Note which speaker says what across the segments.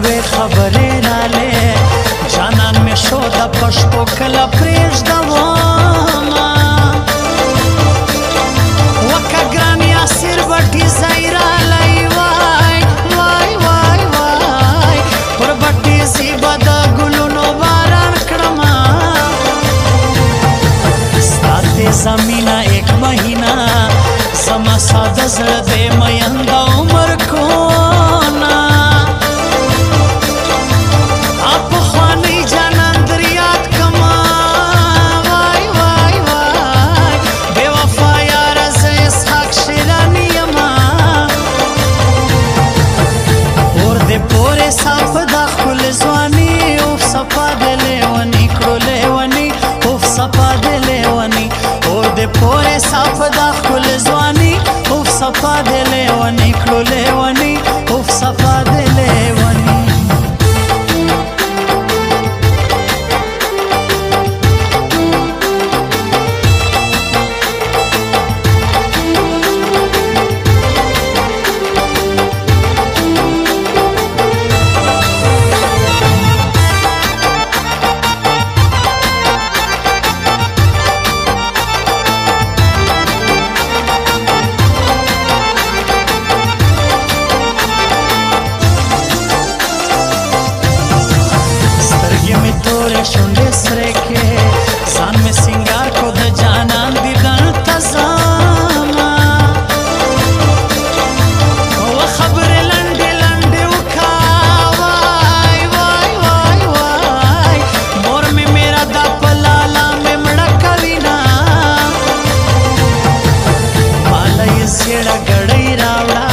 Speaker 1: دوه خبرې راله جانان می شو د پښتو کله پرېږدومه وکه ګران یاسر بټي ځای رالی وای وای وای وای پر بټي زی به د ګلونو باران کړمه ستا تیزه مینه ایک مهینه زما ساده زړه دی میند عمر کونه پخوانی جانان در یاد کما وای وای وای بے وفا یار زه اسحاق شیرانی یما اور دې پورې صاف د ښکل ځواني اوف صفا د لیوني کړو لیوني اوف صفا د لیوني اور دې پورې صاف د ښکل ځواني اوف صفا د لیوني کړو لیوني اوف صفا د لیوني شونډې سرې کې ځان مې سینګار کو د جانان دیدن ته ځمه و خبرې لنډې لنډې وکړه وای وای وای وای مور مې میرا دا په لالا مې مړه کوي نه ماله یې زیړه ګړۍ راوړه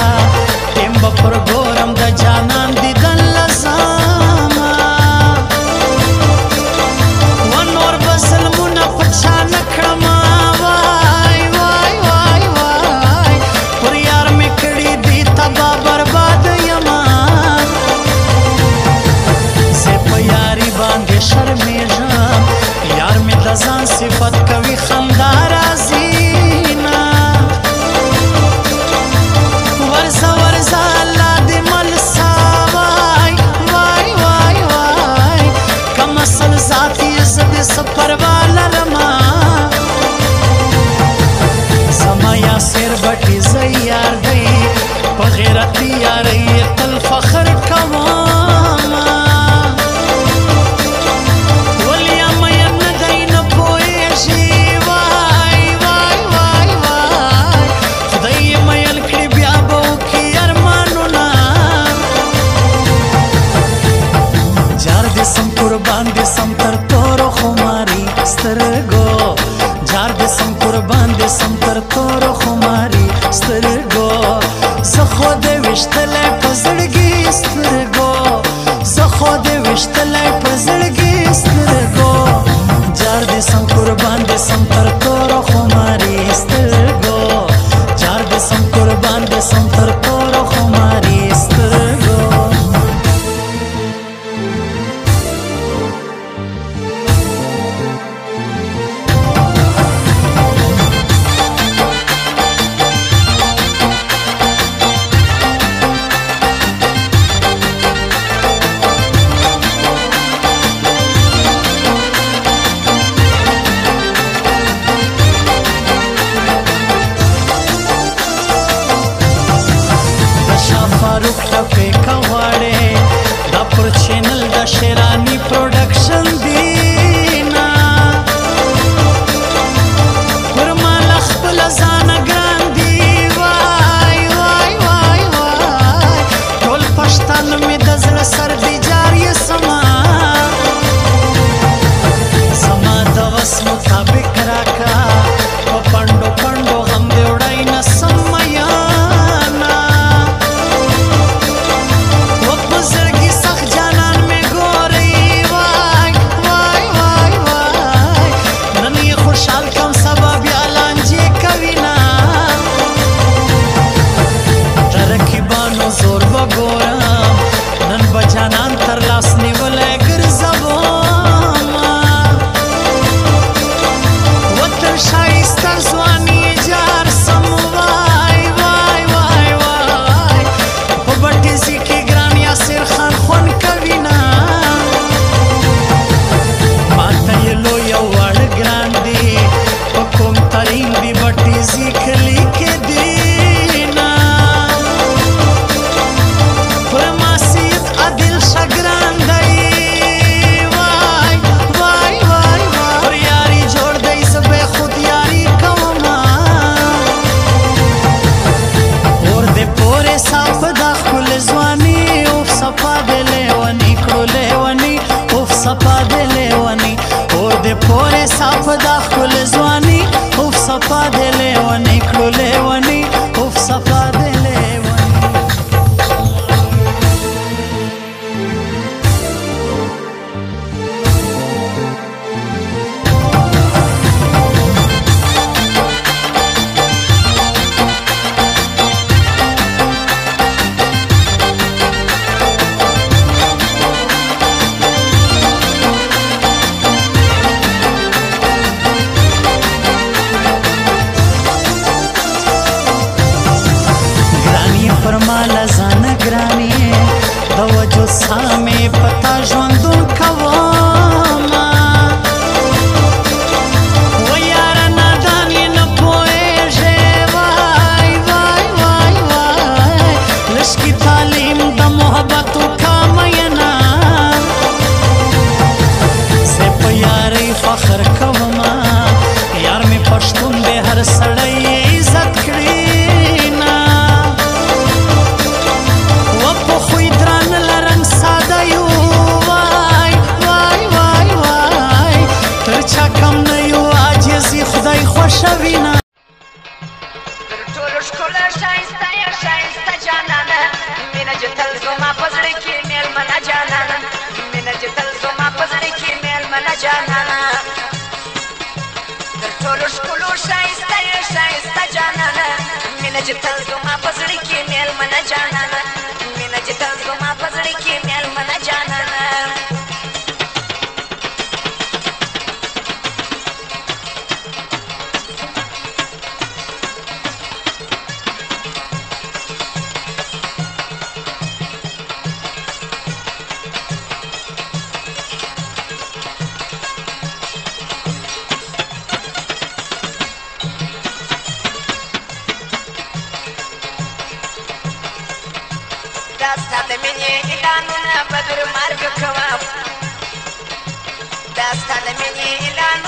Speaker 1: ټیم به پر ګورم د جانان دیدن له ځمه ځان صفت کوي خندا راځي نه ورځه ورځه الله دې مل ساوای وای وای وای کم اصل ذاتي زه دې څه پروا لرمه زما یاسر بټي زه یار دی په غیرتي یارۍ تل فخر کومه قربان دې سم تر تورو خماري سترګو جار دې سم قربان دې سم تر تورو خماري سترګو زه خو دې وشتلی په زړګي سترګو زه خو دې وشتلی په زړګي سترګو جار دې سم قربان دې سم تر تورو خماري سترګو جار دې سم قربان دې سم تر تورو خماري سترګو مې پتا ژوندون کومه و یاره نادان یې نه پوهېږې وای وای وای وای لشکي تعلیم د محبت وکامه یې نه زه په یارۍ فخر کومه یار مې پښتون دی هر سړی یې عزت کړي نه و په خوی درانه له رنګ ساده یو وای وای وای وای تر چا کم نه یو عاجزي خدای خوښوي نه
Speaker 2: تر ټولو ښکلا ښایسته یې ښایسته جانانه مینه چې تل زما په زړه کې مېلمنه جانانه مینه چې تل زما په زړه کې مېلمنه جانانه تر ټولو ښکلو ښایسته یې ښایسته جانانه مینه چې تل زما په زړه کې مېلمنه جانانه مینه چې تل زما په زړه کې مېلمنه جانانه دا ستا د مینې اعلانونه به در مرګ کوم دا ستا د مینې اعلان